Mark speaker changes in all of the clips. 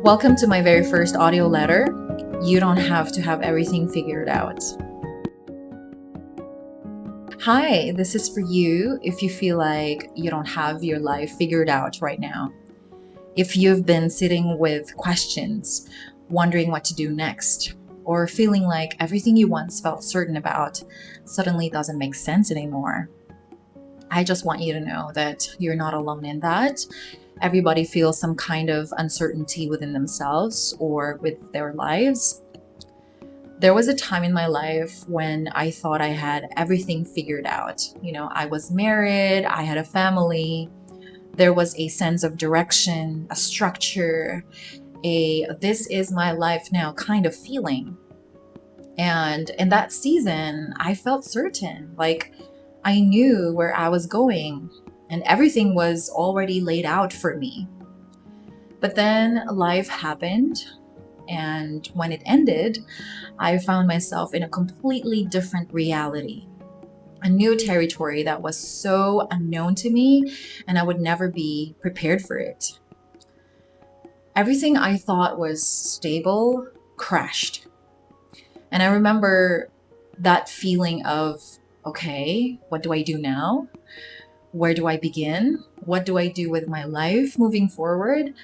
Speaker 1: Welcome to my very first audio letter. You don't have to have everything figured out. Hi, this is for you if you feel like you don't have your life figured out right now. If you've been sitting with questions, wondering what to do next, or feeling like everything you once felt certain about suddenly doesn't make sense anymore. I just want you to know that you're not alone in that. Everybody feels some kind of uncertainty within themselves or with their lives. There was a time in my life when I thought I had everything figured out. I was married, I had a family, there was a sense of direction, a structure, a this is my life now kind of feeling. And in that season, I felt certain, like I knew where I was going and everything was already laid out for me. But then life happened, and when it ended, I found myself in a completely different reality, a new territory that was so unknown to me, and I would never be prepared for it. Everything I thought was stable crashed. And I remember that feeling of, okay, what do I do now? Where do I begin? What do I do with my life moving forward?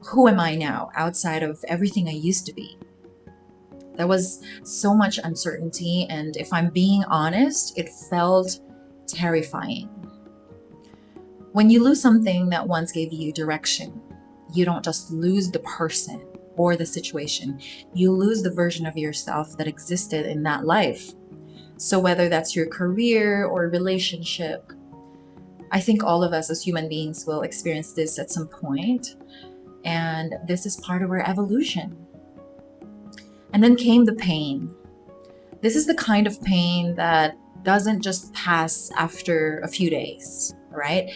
Speaker 1: Who am I now outside of everything I used to be? There was so much uncertainty, and if I'm being honest, it felt terrifying. When you lose something that once gave you direction, you don't just lose the person or the situation, you lose the version of yourself that existed in that life. So whether that's your career or relationship, I think all of us as human beings will experience this at some point, and this is part of our evolution. And then came the pain. This is the kind of pain that doesn't just pass after a few days, right?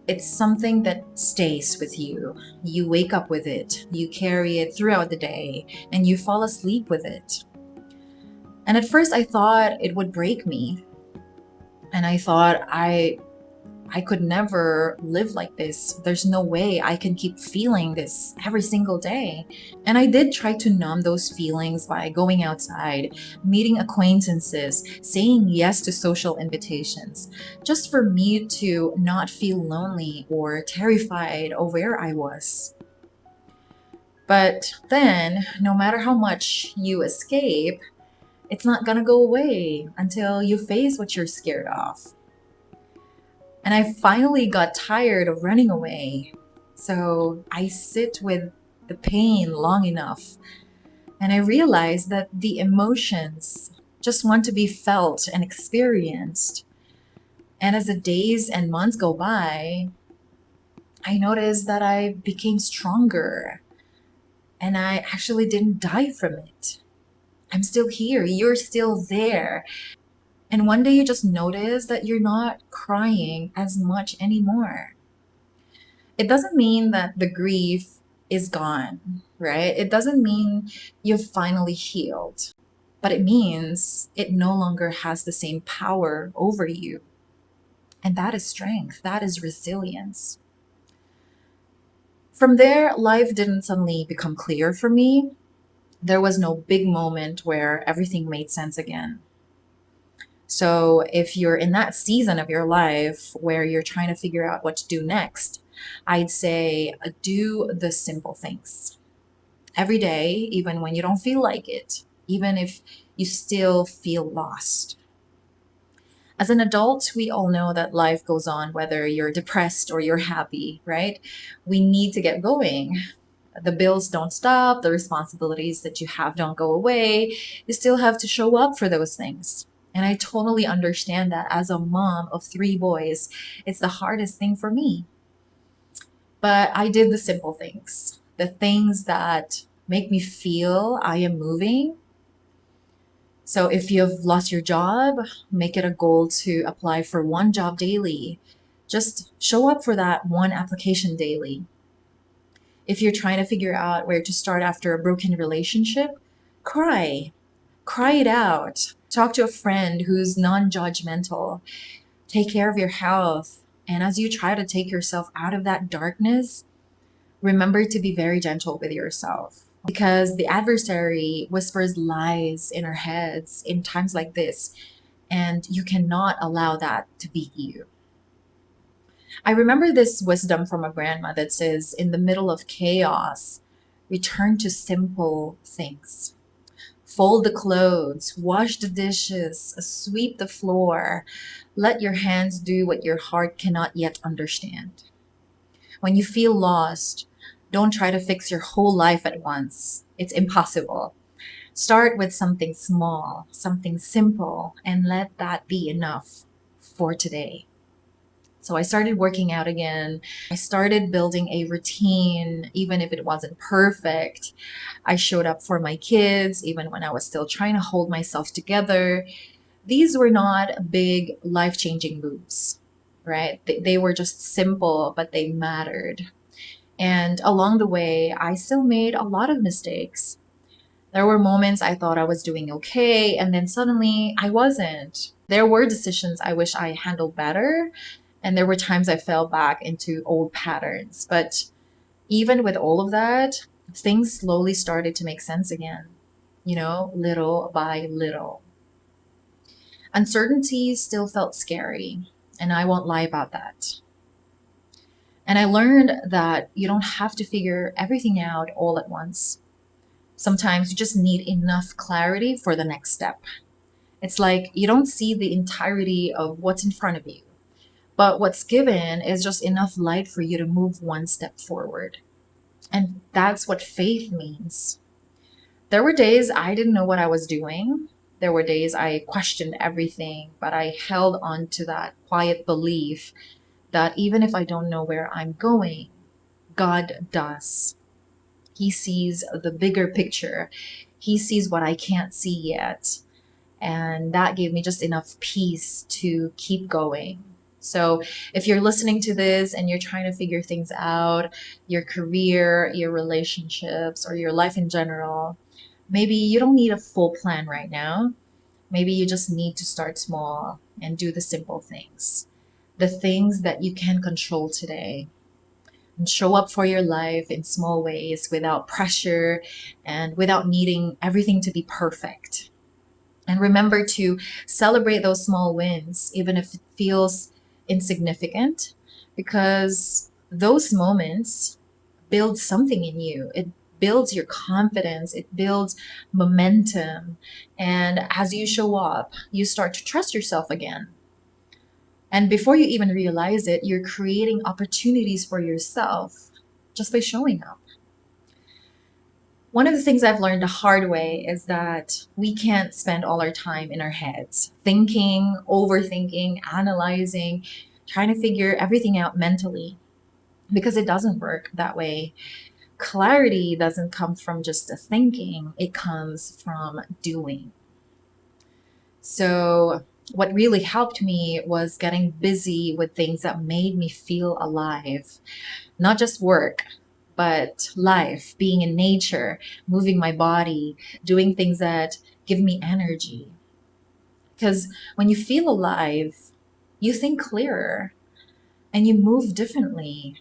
Speaker 1: It's something that stays with you. You wake up with it, you carry it throughout the day, and you fall asleep with it. And at first I thought it would break me. And I thought I could never live like this. There's no way I can keep feeling this every single day. And I did try to numb those feelings by going outside, meeting acquaintances, saying yes to social invitations, just for me to not feel lonely or terrified of where I was. But then, no matter how much you escape, it's not gonna go away until you face what you're scared of. And I finally got tired of running away. So I sit with the pain long enough. And I realize that the emotions just want to be felt and experienced. And as the days and months go by, I noticed that I became stronger. And I actually didn't die from it. I'm still here. You're still there. And one day you just notice that you're not crying as much anymore. It doesn't mean that the grief is gone, right? It doesn't mean you've finally healed, but it means it no longer has the same power over you. And that is strength, that is resilience. From there, life didn't suddenly become clear for me. There was no big moment where everything made sense again. So if you're in that season of your life where you're trying to figure out what to do next, I'd say do the simple things every day, even when you don't feel like it, even if you still feel lost. As an adult, we all know that life goes on whether you're depressed or you're happy, right? We need to get going. The bills don't stop, the responsibilities that you have don't go away. You still have to show up for those things. And I totally understand that as a mom of 3 boys, it's the hardest thing for me. But I did the simple things, the things that make me feel I am moving. So if you've lost your job, make it a goal to apply for one job daily. Just show up for that one application daily. If you're trying to figure out where to start after a broken relationship, cry. Cry it out. Talk to a friend who's non judgmental. Take care of your health. And as you try to take yourself out of that darkness, Remember to be very gentle with yourself because the adversary whispers lies in our heads in times like this, and you cannot allow that to beat you. I remember this wisdom from a grandma that says, in the middle of chaos, return to simple things. Fold the clothes, wash the dishes, sweep the floor. Let your hands do what your heart cannot yet understand. When you feel lost, don't try to fix your whole life at once. It's impossible. Start with something small, something simple, and let that be enough for today. So I started working out again. I started building a routine, even if it wasn't perfect. I showed up for my kids, even when I was still trying to hold myself together. These were not big life changing moves, right? They were just simple, but they mattered. And along the way, I still made a lot of mistakes. There were moments I thought I was doing okay, and then suddenly I wasn't. There were decisions I wish I handled better, and there were times I fell back into old patterns. But even with all of that, things slowly started to make sense again, little by little. Uncertainty still felt scary, and I won't lie about that. And I learned that you don't have to figure everything out all at once. Sometimes you just need enough clarity for the next step. It's like you don't see the entirety of what's in front of you, but what's given is just enough light for you to move one step forward. And that's what faith means. There were days I didn't know what I was doing. There were days I questioned everything, but I held on to that quiet belief that even if I don't know where I'm going, God does. He sees the bigger picture. He sees what I can't see yet. And that gave me just enough peace to keep going. So if you're listening to this and you're trying to figure things out, your career, your relationships, or your life in general, maybe you don't need a full plan right now. Maybe you just need to start small and do the simple things, the things that you can control today. And show up for your life in small ways without pressure and without needing everything to be perfect. And remember to celebrate those small wins, even if it feels insignificant, because those moments build something in you. It builds your confidence, it builds momentum. And as you show up, you start to trust yourself again. And before you even realize it, you're creating opportunities for yourself just by showing up. One of the things I've learned the hard way is that we can't spend all our time in our heads, thinking, overthinking, analyzing, trying to figure everything out mentally, because it doesn't work that way. Clarity doesn't come from just the thinking, it comes from doing. So, what really helped me was getting busy with things that made me feel alive, not just work, but life, being in nature, moving my body, doing things that give me energy. Because when you feel alive, you think clearer and you move differently,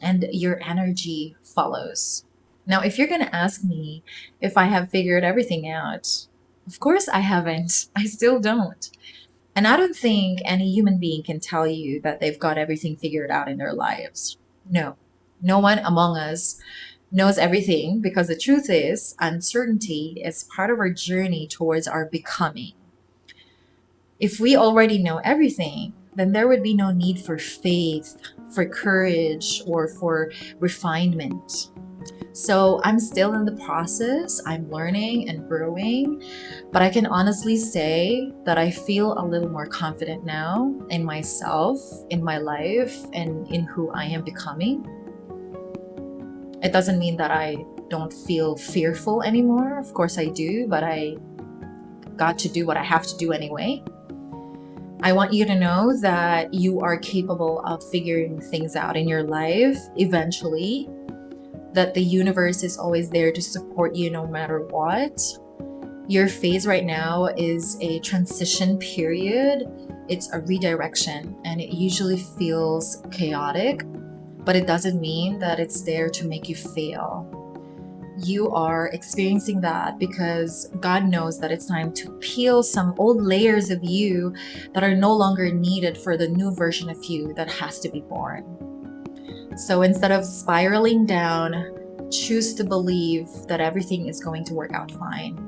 Speaker 1: and your energy follows. Now, if you're going to ask me if I have figured everything out, of course I haven't. I still don't. And I don't think any human being can tell you that they've got everything figured out in their lives. No, no one among us knows everything because the truth is, uncertainty is part of our journey towards our becoming. If we already know everything, then there would be no need for faith, for courage, or for refinement. So I'm still in the process. I'm learning and growing, but I can honestly say that I feel a little more confident now in myself, in my life, and in who I am becoming. It doesn't mean that I don't feel fearful anymore. Of course I do, but I got to do what I have to do anyway. I want you to know that you are capable of figuring things out in your life eventually, that the universe is always there to support you no matter what. Your phase right now is a transition period. It's a redirection and it usually feels chaotic, but it doesn't mean that it's there to make you fail. You are experiencing that because God knows that it's time to peel some old layers of you that are no longer needed for the new version of you that has to be born. So instead of spiraling down, choose to believe that everything is going to work out fine.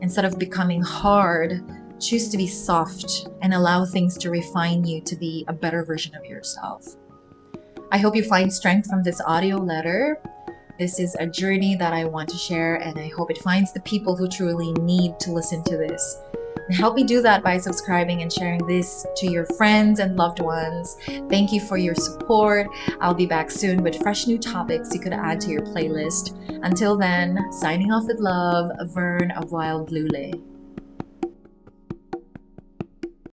Speaker 1: Instead of becoming hard, choose to be soft and allow things to refine you to be a better version of yourself. I hope you find strength from this audio letter. This is a journey that I want to share, and I hope it finds the people who truly need to listen to this. And help me do that by subscribing and sharing this to your friends and loved ones. Thank you for your support. I'll be back soon with fresh new topics you could add to your playlist. Until then, signing off with love, Vern of Wild Blue Lake.